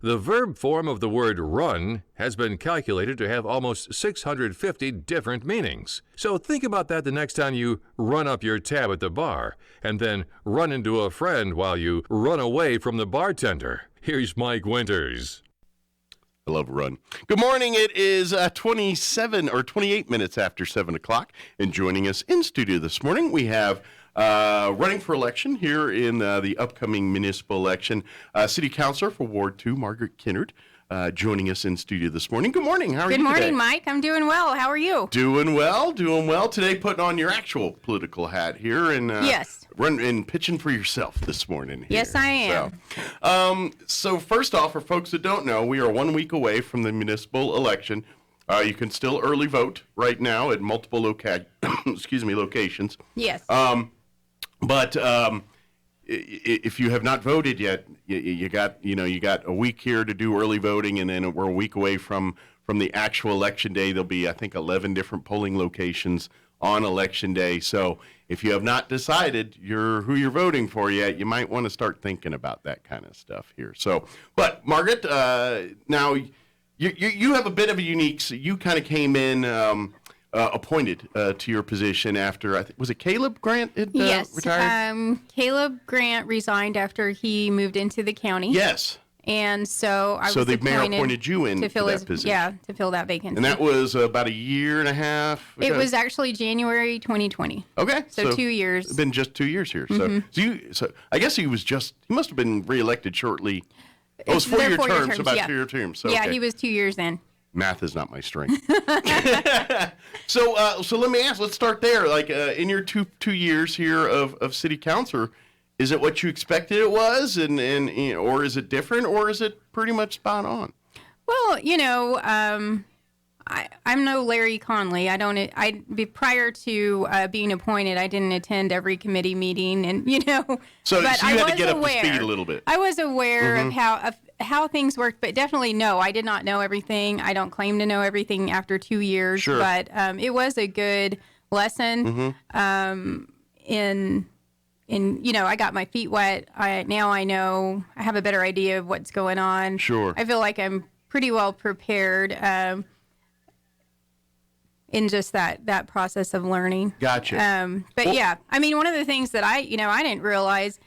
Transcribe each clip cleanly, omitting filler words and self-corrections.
The verb form of the word run has been calculated to have almost 650 different meanings. So think about that the next time you run up your tab at the bar, and then run into a friend while you run away from the bartender. Here's Mike Winters. I love run. Good morning. It is 27 or 28 minutes after 7 o'clock. And joining us in studio this morning, we have running for election here in the upcoming municipal election, City Councilor for Ward 2, Margaret Kennard, joining us in studio this morning. Good morning. How are you today? Good morning, Mike. I'm doing well. How are you? Doing well. Today, putting on your actual political hat here and yes. Pitching for yourself this morning. Here. Yes, I am. So first off, for folks that don't know, we are 1 week away from the municipal election. You can still early vote right now at multiple locations. Yes. But if you have not voted yet, you got a week here to do early voting, and then we're a week away from the actual election day. There'll be, I think, 11 different polling locations on election day. So if you have not decided who you're voting for yet, you might want to start thinking about that kind of stuff here. So, but Margaret, now you have a bit of a unique. So you kind of came in. Appointed to your position after, was it Caleb Grant yes. retired? Caleb Grant resigned after he moved into the county. Yes. And so So the mayor appointed you in to fill that position. Yeah, to fill that vacancy. And that was about a year and a half ago? It was actually January 2020. Okay. So 2 years. It's been just 2 years here. Mm-hmm. So I guess he must have been reelected shortly. It was 4 year terms, about 2 year terms. So, yeah, okay. he was 2 years in. Math is not my strength. So let me ask. Let's start there. Like in your two years here of city councilor, is it what you expected it was, and or is it different, or is it pretty much spot on? Well, I'm no Larry Conley. Prior to being appointed, I didn't attend every committee meeting, and So but you I had was to get up aware. to speed a little bit. I was aware of how things worked, but definitely no, I did not know everything. I don't claim to know everything after 2 years, Sure. but it was a good lesson. I got my feet wet. Now I know, I have a better idea of what's going on. Sure. I feel like I'm pretty well prepared in just that process of learning. Gotcha. One of the things that I didn't realize,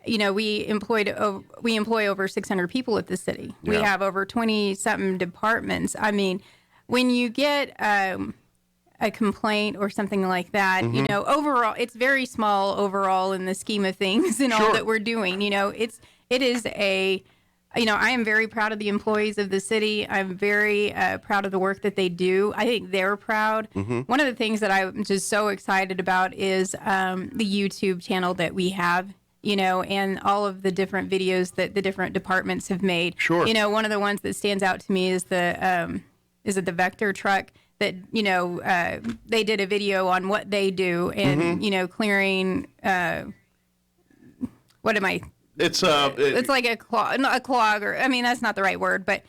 we employ over 600 people at the city. Yeah. We have over 20-something departments. I mean, when you get a complaint or something like that, overall, it's very small overall in the scheme of things and all that we're doing. It is I am very proud of the employees of the city. I'm very proud of the work that they do. I think they're proud. One of the things that I'm just so excited about is the YouTube channel that we have, and all of the different videos that the different departments have made. Sure. One of the ones that stands out to me is the Vector truck that, they did a video on what they do and, clearing, It's like a clog, or that's not the right word, but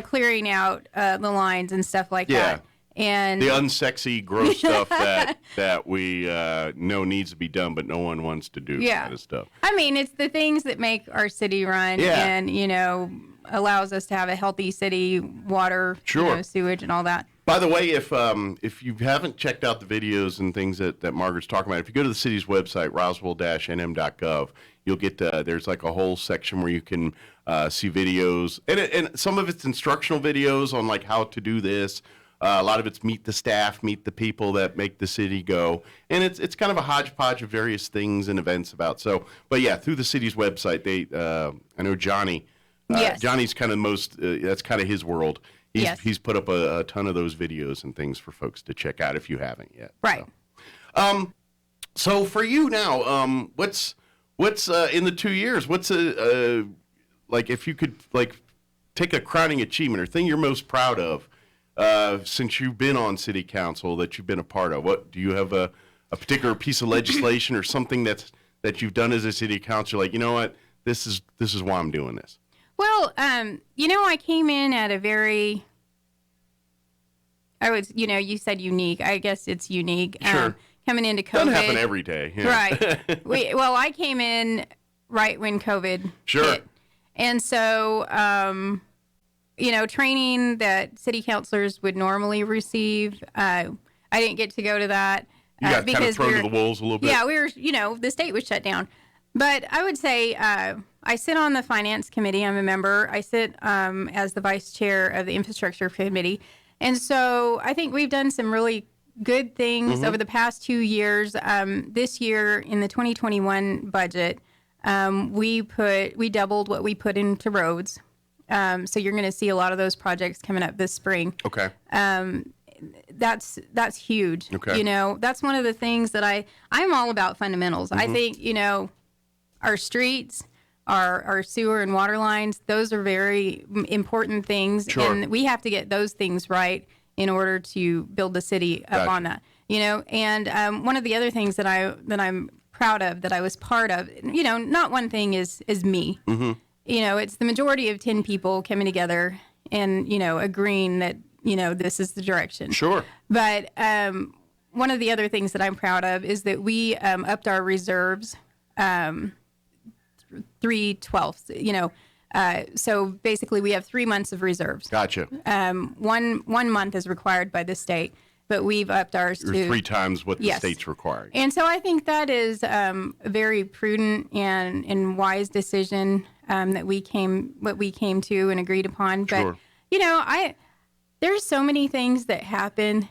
clearing out the lines and stuff like that. And the unsexy, gross stuff that we know needs to be done, but no one wants to do. Kind of stuff. It's the things that make our city run, and allows us to have a healthy city, water, sewage, and all that. By the way, if you haven't checked out the videos and things that Margaret's talking about, if you go to the city's website, roswell-nm.gov, you'll get there's like a whole section where you can see videos, and some of it's instructional videos on like how to do this. A lot of it's meet the staff, meet the people that make the city go, and it's kind of a hodgepodge of various things and events about. So, but yeah, through the city's website, I know Johnny. Johnny's kind of that's kind of his world. He's put up a ton of those videos and things for folks to check out if you haven't yet. Right. So for you now, what's in the 2 years? What's if you could take a crowning achievement or thing you're most proud of since you've been on city council that you've been a part of? What do you have a particular piece of legislation or something that you've done as a city councilor? Like, you know what, this is why I'm doing this. Well, I came in at a very, you said unique. I guess it's unique. Sure. Coming into COVID. Doesn't happen every day. Yeah. Right. I came in right when COVID Sure. hit. And so, training that city councilors would normally receive, I didn't get to go to that. You got kind of thrown to the wolves a little bit. Yeah, the state was shut down. But I would say I sit on the finance committee. I'm a member. I sit as the vice chair of the infrastructure committee. And so I think we've done some really good things over the past 2 years. This year in the 2021 budget, we doubled what we put into roads. So you're going to see a lot of those projects coming up this spring. Okay. That's huge. Okay. That's one of the things that I'm all about fundamentals. I think, our streets, our sewer and water lines, those are very important things. Sure. And we have to get those things right in order to build the city up on that. And one of the other things that I'm proud of, that I was part of, not one thing is me. It's the majority of 10 people coming together and, agreeing that, this is the direction. Sure. But one of the other things that I'm proud of is that we upped our reserves 3/12. So basically we have 3 months of reserves. Gotcha. 1 month is required by the state, but we've upped ours to 3 times what the Yes. state's requiring. And so I think that is a very prudent and wise decision that we came to and agreed upon. But Sure. there's so many things that happen.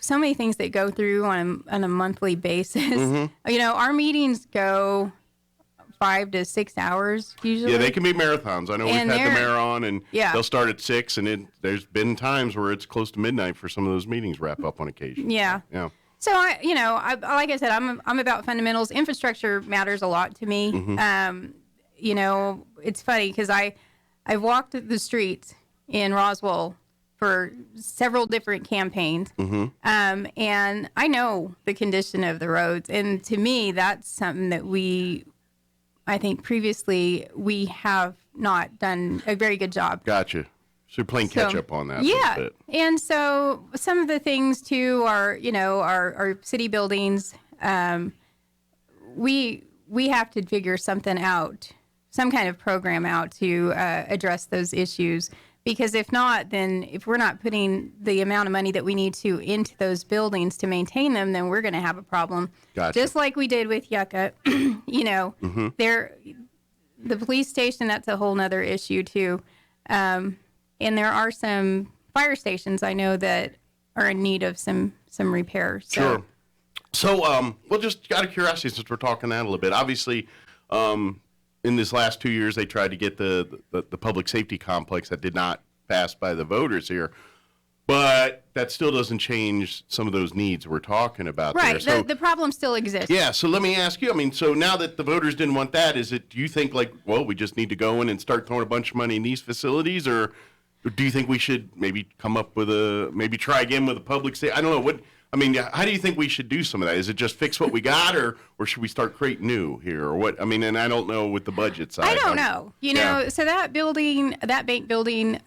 So many things that go through on a monthly basis. Our meetings go 5 to 6 hours usually. Yeah, they can be marathons. I know And we've had the they're- mayor on, and Yeah. they'll start at 6, and there's been times where it's close to midnight for some of those meetings wrap up on occasion. Yeah. Yeah. So I like I said, I'm about fundamentals. Infrastructure matters a lot to me. It's funny because I've walked the streets in Roswell for several different campaigns, and I know the condition of the roads. And to me, that's something that I think previously we have not done a very good job. Gotcha. So you're playing catch up on that. a Yeah. little bit. And so some of the things too are, our city buildings. We have to figure something out, some kind of program out to address those issues. Because if not, then if we're not putting the amount of money that we need to into those buildings to maintain them, then we're going to have a problem. Gotcha. Just like we did with Yucca. The police station, that's a whole nother issue too. And there are some fire stations I know that are in need of some repair. So. Sure. So, well, just out of curiosity, since we're talking that a little bit, obviously, in this last 2 years, they tried to get the public safety complex that did not pass by the voters here. But that still doesn't change some of those needs we're talking about there. Right. So, The problem still exists. yeah, so let me ask you, so now that the voters didn't want that, do you think we just need to go in and start throwing a bunch of money in these facilities, or do you think we should maybe come up with maybe try again with a public safety? I don't know. How do you think we should do some of that? Is it just fix what we got, or should we start creating new here, or what? And I don't know with the budget side. I don't know. So that bank building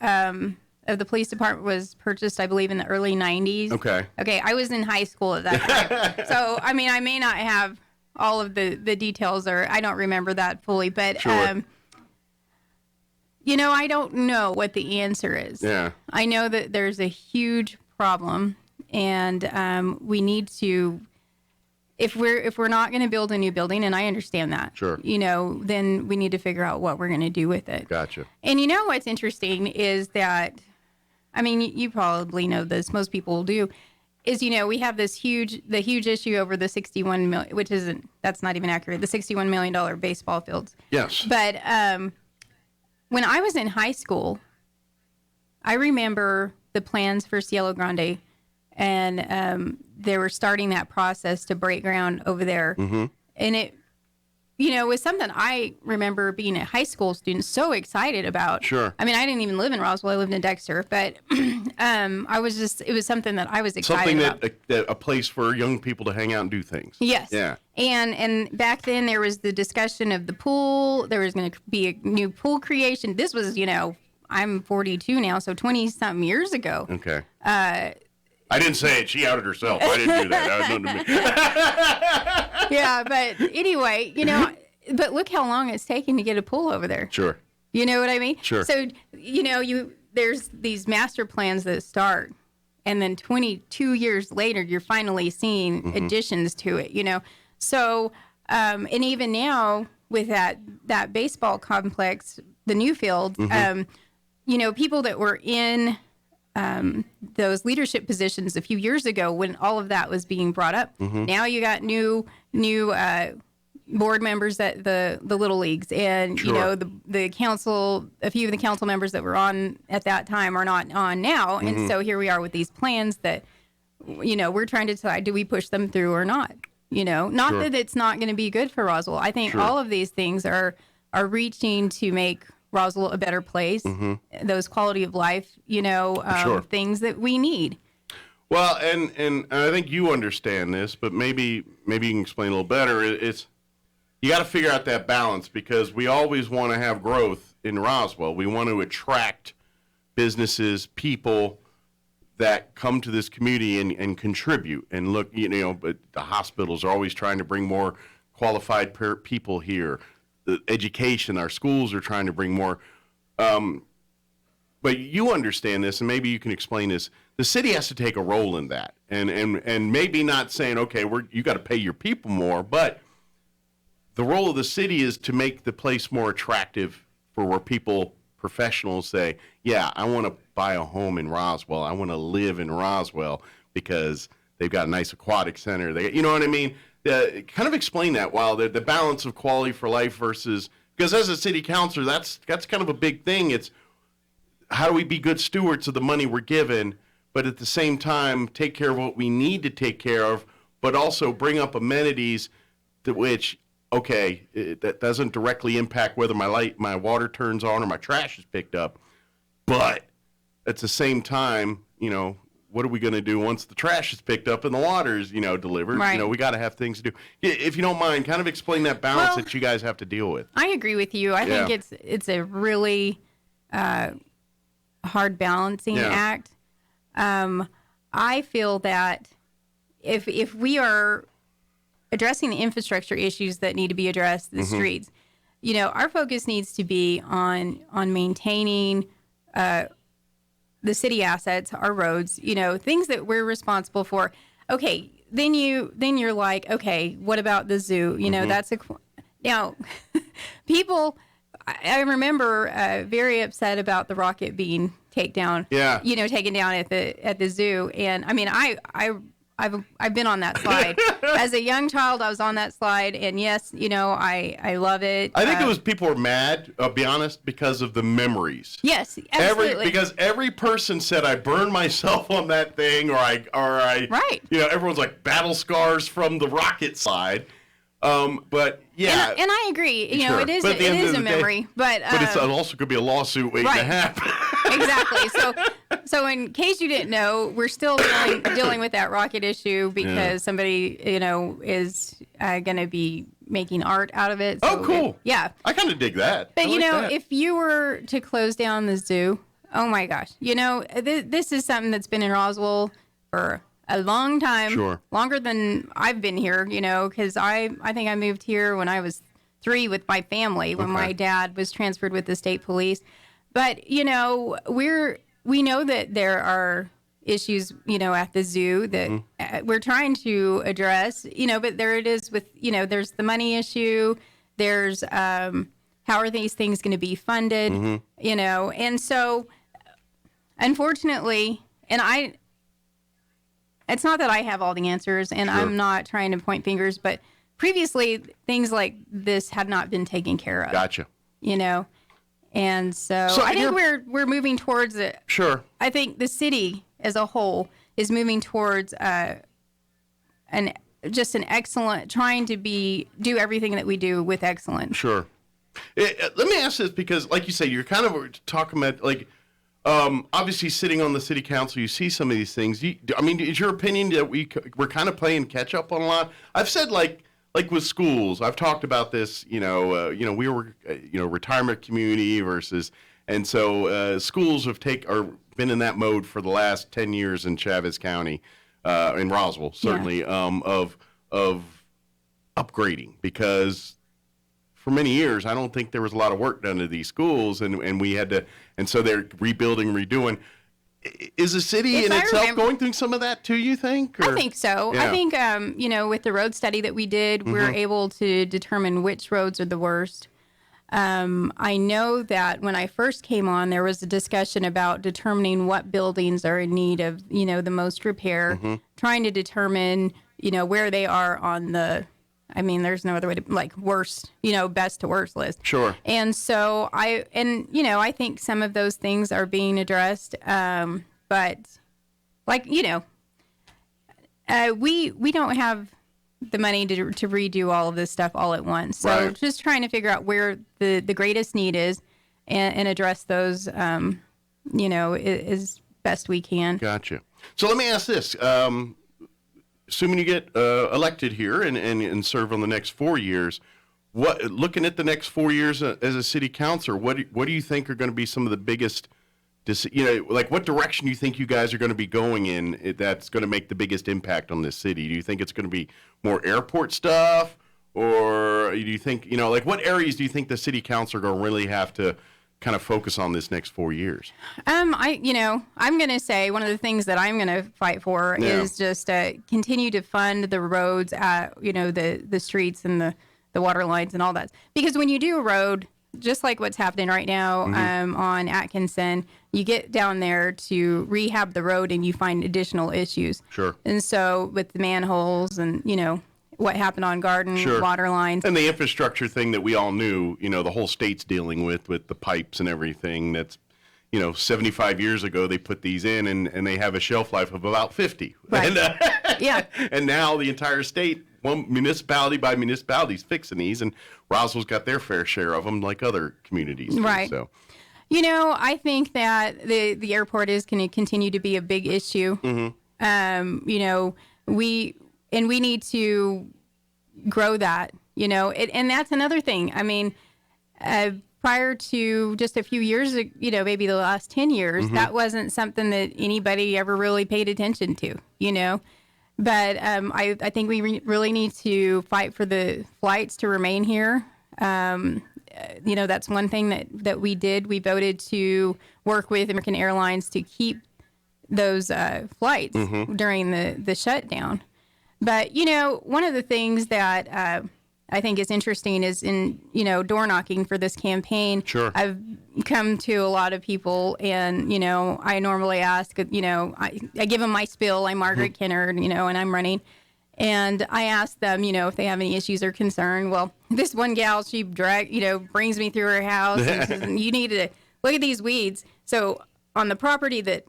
of the police department was purchased, I believe, in the early 90s. Okay. Okay, I was in high school at that time. So, I may not have all of the details, or I don't remember that fully, but, Sure. I don't know what the answer is. Yeah. I know that there's a huge problem, and we need to, if we're not going to build a new building, and I understand that, Sure. then we need to figure out what we're going to do with it. Gotcha. And what's interesting is that, you probably know this, most people do, is, we have the huge issue over the 61 million, which that's not even accurate, the $61 million baseball fields. Yes. But when I was in high school, I remember the plans for Cielo Grande, and they were starting that process to break ground over there. Mm-hmm. And it, was something I remember being a high school student so excited about. Sure. I didn't even live in Roswell. I lived in Dexter, but it was something that I was excited about. Something a place for young people to hang out and do things. Yes. Yeah. And back then there was the discussion of the pool. There was going to be a new pool creation. This was, I'm 42 now, so 20-something years ago. Okay. I didn't say it. She outed herself. I didn't do that. That was nothing to me. Yeah, but anyway, but look how long it's taken to get a pool over there. Sure. You know what I mean? Sure. So, there's these master plans that start, and then 22 years later, you're finally seeing additions to it, So, and even now with that baseball complex, the new field, people that were in those leadership positions a few years ago when all of that was being brought up. Now you got new board members at the little leagues, and Sure. the council, a few of the council members that were on at that time are not on now, and so here we are with these plans that we're trying to decide, do we push them through or not. Not Sure. that it's not going to be good for Roswell. I think Sure. all of these things are reaching to make Roswell a better place, those quality of life Sure. things that we need. Well, and I think you understand this, but maybe you can explain a little better. It's you got to figure out that balance, because we always want to have growth in Roswell. We want to attract businesses, people that come to this community and contribute. And look, but the hospitals are always trying to bring more qualified people here. The education, our schools are trying to bring more. But you understand this, and maybe you can explain this. The city has to take a role in that, and maybe not saying, okay, you got to pay your people more, but the role of the city is to make the place more attractive for where professionals say, yeah, I want to buy a home in Roswell. I want to live in Roswell because they've got a nice aquatic center. You know what I mean? Kind of explain that, while the balance of quality for life versus, because as a city councilor, that's kind of a big thing. It's how do we be good stewards of the money we're given, but at the same time take care of what we need to take care of, but also bring up amenities to which, okay, that doesn't directly impact whether my water turns on or my trash is picked up, but at the same time, what are we going to do once the trash is picked up and the water is, delivered? Right. We got to have things to do. If you don't mind, kind of explain that balance that you guys have to deal with. I agree with you. I think it's a really hard balancing act. I feel that if we are addressing the infrastructure issues that need to be addressed, the streets, our focus needs to be on maintaining the city assets, our roads, things that we're responsible for. Okay, then you're like, okay, what about the zoo? Now people. I remember very upset about the rocket being taken down at the zoo, and I mean I've been on that slide. As a young child, I was on that slide, and yes, I love it. I think it was people were mad, I'll be honest, because of the memories. Yes, absolutely. Because every person said I burned myself on that thing, or I right. Everyone's like battle scars from the rocket slide. But yeah, and I agree. Sure. It is But at the end of a the day- memory, but it's also could be a lawsuit waiting to right. happen. Exactly. So in case you didn't know, we're still dealing with that rocket issue because somebody, is going to be making art out of it. So Oh, cool. Yeah. I kind of dig that. But, I like that. if you were to close down the zoo, oh my gosh, this is something that's been in Roswell for a long time. Sure. Longer than I've been here, because I think I moved here when I was 3 with my family, when my dad was transferred with the state police. But, we know that there are issues, at the zoo that we're trying to address, but there it is with, there's the money issue. There's how are these things going to be funded, and so unfortunately, it's not that I have all the answers, and I'm not trying to point fingers, but previously things like this had not been taken care of. Gotcha. And so I think we're moving towards it. Sure. I think the city as a whole is moving towards an excellent, trying to do everything that we do with excellence. Sure. Let me ask this, because like you say, you're kind of talking about obviously sitting on the city council, you see some of these things. Is your opinion that we're kind of playing catch up on a lot? I've said like with schools, I've talked about this, we were, retirement community versus, and so schools have been in that mode for the last 10 years in Chavez County, in Roswell, certainly, of upgrading, because for many years, I don't think there was a lot of work done to these schools, and we had to, and so they're rebuilding, redoing. Is the city in itself going through some of that too, you think? I think so. Yeah. I think, with the road study that we did, we're able to determine which roads are the worst. I know that when I first came on, there was a discussion about determining what buildings are in need of, the most repair, trying to determine, where they are on there's no other way to, worst, best to worst list. Sure. And so I think some of those things are being addressed. But we don't have the money to redo all of this stuff all at once. So just trying to figure out where the greatest need is and address those, as best we can. Gotcha. So let me ask this. Assuming you get elected here and serve on the next 4 years, looking at the next 4 years as a city councilor, what do you think are going to be some of the biggest, what direction do you think you guys are going to be going in that's going to make the biggest impact on this city? Do you think it's going to be more airport stuff, or do you think, what areas do you think the city councilor going to really have to kind of focus on this next 4 years? I'm going to say one of the things that I'm going to fight for is just continue to fund the roads, the streets and the water lines and all that. Because when you do a road, just like what's happening right now on Atkinson, you get down there to rehab the road and you find additional issues. Sure. And so with the manholes and, what happened on Garden, water lines. And the infrastructure thing that we all knew, the whole state's dealing with the pipes and everything. That's, 75 years ago they put these in and they have a shelf life of about 50. Right. And, and now the entire state, one municipality by municipality, is fixing these, and Roswell's got their fair share of them like other communities do, right. So. I think that the airport is going to continue to be a big issue. We need to grow that, and that's another thing. I mean, prior to just a few years, maybe the last 10 years, that wasn't something that anybody ever really paid attention to, But I think we really need to fight for the flights to remain here. That's one thing that we did. We voted to work with American Airlines to keep those flights during the shutdown. But, one of the things that I think is interesting is in, door knocking for this campaign. Sure. I've come to a lot of people and, I normally ask, I give them my spiel. I'm Margaret Kennard, and I'm running. And I ask them, if they have any issues or concern. Well, this one gal, she brings me through her house and says, you need to look at these weeds. So on the property that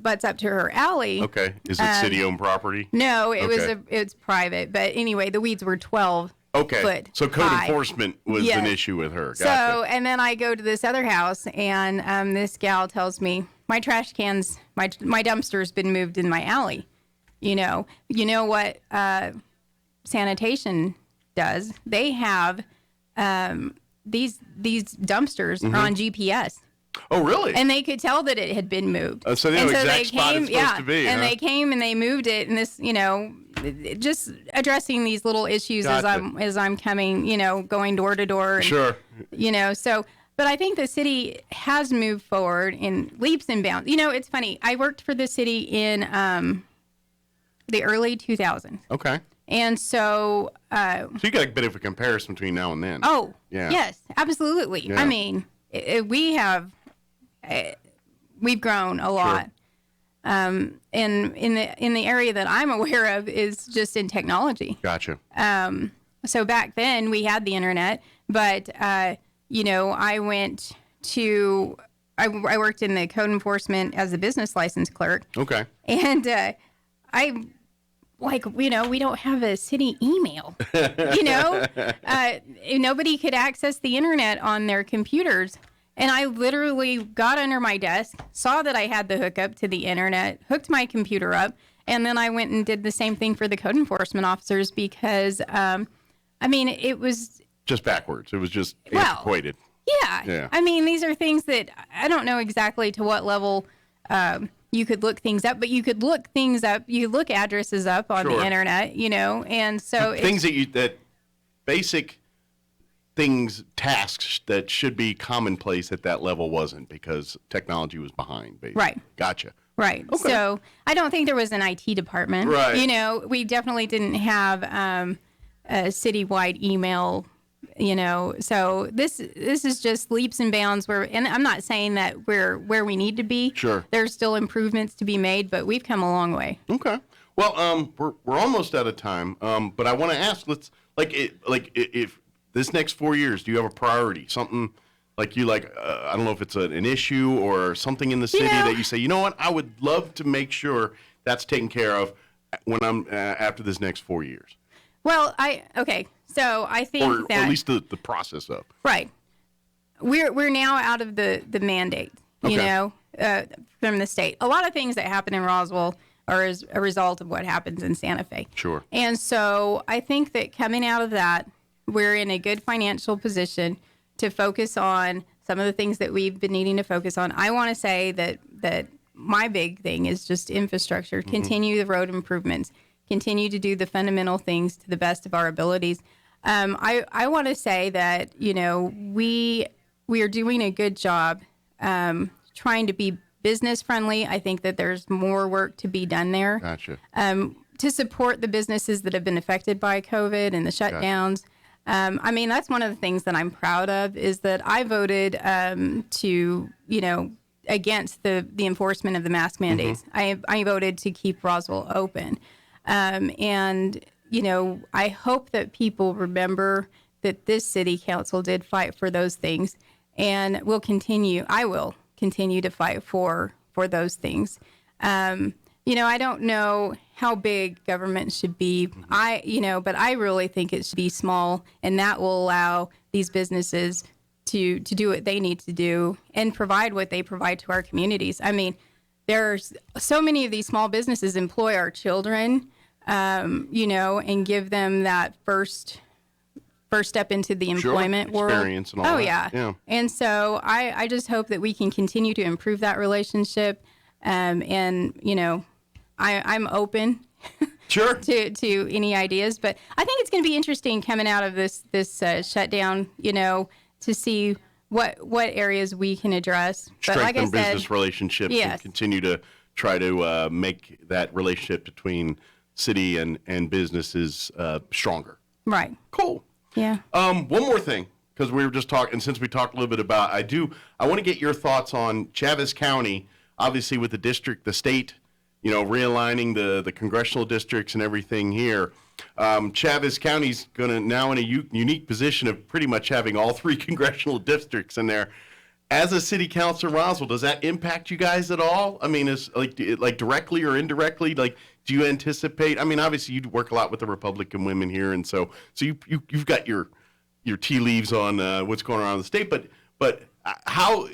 butts up to her alley. Okay. Is it city-owned property? No, it's private. But anyway, the weeds were 12 foot So code high. Enforcement was an issue with her. Gotcha. So, and then I go to this other house, and this gal tells me, my trash cans, my dumpster's been moved in my alley. You know what sanitation does? They have these dumpsters are on GPS. Oh, really? And they could tell that it had been moved. So they know exact spot it's supposed to be. And they came and they moved it, and this, just addressing these little issues as I'm coming, going door to door. And, sure. So, but I think the city has moved forward in leaps and bounds. It's funny. I worked for the city in the early 2000s. Okay. And so. So you got a bit of a comparison between now and then. Oh, yeah. Yes, absolutely. Yeah. I mean, we've grown a lot. And in the area that I'm aware of is just in technology. Gotcha. So back then we had the internet, but I worked in the code enforcement as a business license clerk. Okay. And we don't have a city email. Nobody could access the internet on their computers. And I literally got under my desk, saw that I had the hookup to the internet, hooked my computer up, and then I went and did the same thing for the code enforcement officers because, it was... Just backwards. It was just antiquated. Yeah. I mean, these are things that I don't know exactly to what level you could look things up, but you could look things up. You look addresses up on the internet, and so... Things that basic tasks that should be commonplace at that level wasn't because technology was behind, basically. Right. Gotcha. Right. Okay. So I don't think there was an IT department. Right. You know, we definitely didn't have a citywide email. You know, so this is just leaps and bounds. And I'm not saying that we're where we need to be. Sure. There's still improvements to be made, but we've come a long way. Okay. Well, we're almost out of time. But I want to ask, if this next 4 years, do you have a priority? Something I don't know if it's an issue or something in the city that you say, you know what, I would love to make sure that's taken care of when I'm after this next 4 years. Well, so I think or at least the process of. Right. We're now out of the mandate, you know, from the state. A lot of things that happen in Roswell are as a result of what happens in Santa Fe. Sure. And so I think that coming out of that, we're in a good financial position to focus on some of the things that we've been needing to focus on. I want to say that my big thing is just infrastructure, continue the road improvements, continue to do the fundamental things to the best of our abilities. I want to say that, you know, we are doing a good job trying to be business friendly. I think that there's more work to be done there. Gotcha. To support the businesses that have been affected by COVID and the shutdowns. I mean, that's one of the things that I'm proud of is that I voted to, you know, against the enforcement of the mask mandates. I voted to keep Roswell open. And, you know, I hope that people remember that this city council did fight for those things and I will continue to fight for those things. You know, I don't know how big government should be. But I really think it should be small, and that will allow these businesses to do what they need to do and provide what they provide to our communities. I mean, there's so many of these small businesses employ our children, you know, and give them that first step into the employment world. Experience and all that. Yeah. And so I just hope that we can continue to improve that relationship. And, you know, I'm open Sure. to any ideas, but I think it's going to be interesting coming out of this shutdown, you know, to see what areas we can address. But like I said, business relationships and continue to try to make that relationship between city and businesses stronger. Right. Cool. Yeah. One more thing, because we were just talking, and since we talked a little bit about, I want to get your thoughts on Chaves County, obviously with the state, you know, realigning the congressional districts and everything here. Chaves County's going to now in a unique position of pretty much having all 3 congressional districts in there. As a city councilor in Roswell, does that impact you guys at all? I mean, is like directly or indirectly, like, do you anticipate? I mean, obviously you work a lot with the Republican women here, and so you've got your tea leaves on what's going on in the state, but how,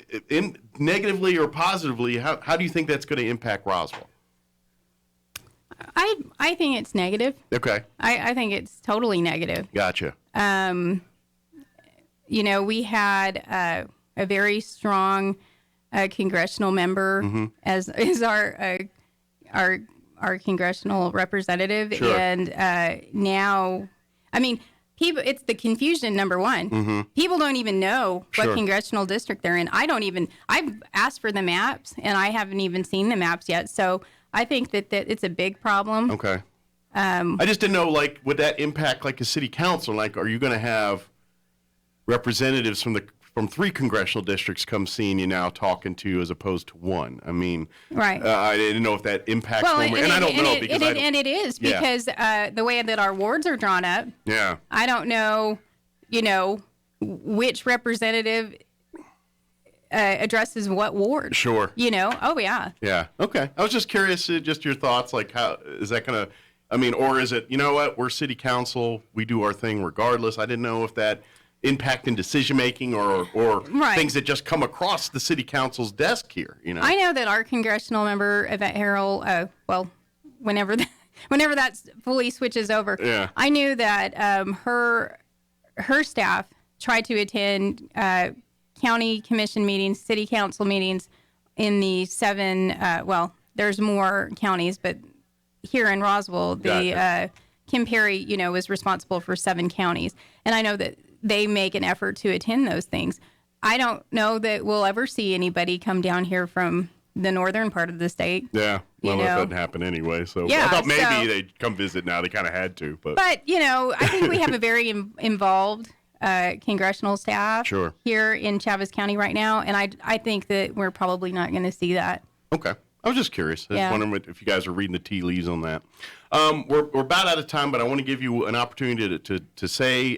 negatively or positively, how do you think that's going to impact Roswell? I think it's negative. Okay. I think it's totally negative. Gotcha. You know, we had a very strong congressional member as our congressional representative, Sure. and now, I mean, people, it's the confusion, number one. People don't even know what Sure. congressional district they're in. I've asked for the maps, and I haven't even seen the maps yet. So I think that it's a big problem. Okay. I just didn't know, like, would that impact, like, a city council? Like, are you going to have representatives from 3 congressional districts come seeing you now, talking to you, as opposed to 1? I mean, Right. I didn't know if that impacts Well, and I don't know because it is because the way that our wards are drawn up. Yeah. I don't know, you know, which representative addresses what ward. Sure. You know? Oh, yeah. Yeah. Okay. I was just curious, just your thoughts, like, how is that going to, I mean, or is it, you know what, we're city council, we do our thing regardless. I didn't know if that impacting decision making or Right. things that just come across the city council's desk here, you know. I know that our congressional member, Yvette Harrell, whenever that fully switches over, Yeah. I knew that her staff tried to attend county commission meetings, city council meetings in the 7, there's more counties, but here in Roswell, Gotcha. Kim Perry, you know, was responsible for 7 counties. And I know that they make an effort to attend those things. I don't know that we'll ever see anybody come down here from the northern part of the state. Yeah, well, You that know. doesn't happen anyway. So Yeah, I thought maybe so- they'd come visit now. They kind of had to, but But, I think we have a very involved congressional staff Sure. here in Chaves County right now, and I think that we're probably not going to see that. okay. I was just curious. I was Yeah. wondering if you guys are reading the tea leaves on that. We're about out of time, but I want to give you an opportunity to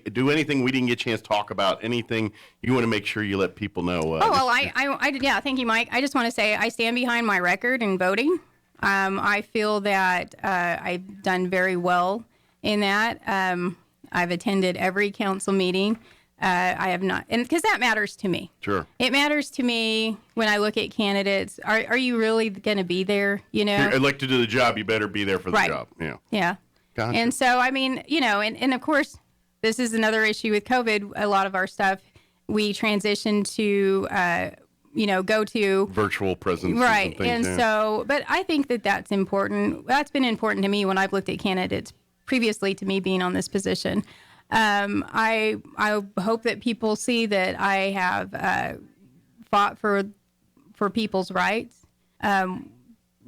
do anything we didn't get a chance to talk about, anything you want to make sure you let people know. Yeah, thank you, Mike. I just want to say I stand behind my record in voting. I feel that I've done very well in that. I've attended every council meeting. I have not, and because that matters to me. Sure. It matters to me when I look at candidates. Are you really going to be there? You're elected to the job, you better be there for the Right. job. Yeah. Yeah. Gotcha. And so, I mean, and of course, this is another issue with COVID. A lot of our stuff, we transitioned to, go to Virtual presence. right. And things, And yeah. so, but I think that that's important. That's been important to me when I've looked at candidates previously to me being on this position. I hope that people see that I have fought for people's rights,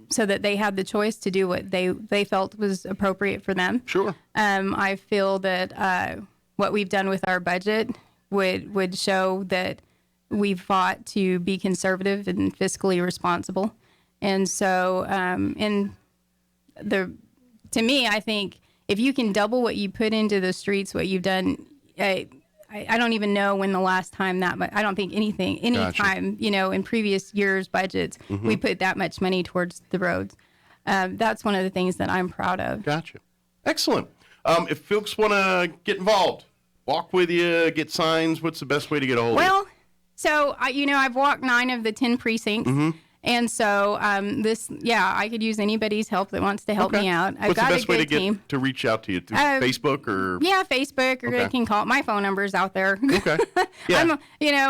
so that they had the choice to do what they felt was appropriate for them. Sure. I feel that what we've done with our budget would show that we've fought to be conservative and fiscally responsible. And so, to me, I think if you can double what you put into the streets, what you've done, I don't even know when the last time that much. I don't think any Gotcha. time, in previous years' budgets, we put that much money towards the roads. That's one of the things that I'm proud of. Gotcha. Excellent. If folks want to get involved, walk with you, get signs, what's the best way to get a hold of you? Well, so I've walked 9 of the 10 precincts, and so I could use anybody's help that wants to help me out. I've What's got the best a good way to team. to reach out to you? Through Facebook or? Yeah, Facebook, or Okay. they can call. My phone number's out there. Okay. Yeah.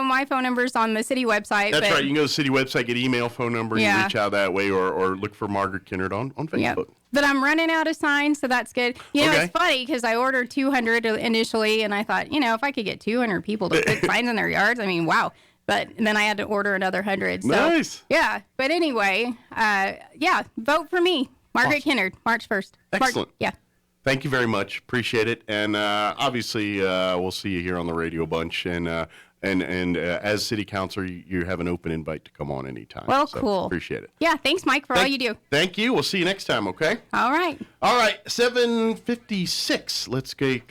My phone number's on the city website. That's but, right. You can go to the city website, get email, phone number, and you Yeah. reach out that way, or look for Margaret Kennard on Facebook. Yeah. But I'm running out of signs, so that's good. Okay. It's funny because I ordered 200 initially, and I thought, if I could get 200 people to put signs in their yards, I mean, wow. But then I had to order another 100. So, Nice. Yeah. But anyway, vote for me, Margaret Awesome. Kennard, March 1st. Excellent. Yeah. Thank you very much. Appreciate it. And obviously, we'll see you here on the radio bunch. And as city councilor, you have an open invite to come on anytime. Well, So, cool. Appreciate it. Yeah. Thanks, Mike, for all you do. Thank you. We'll see you next time, okay? All right. All right, 7:56. Let's get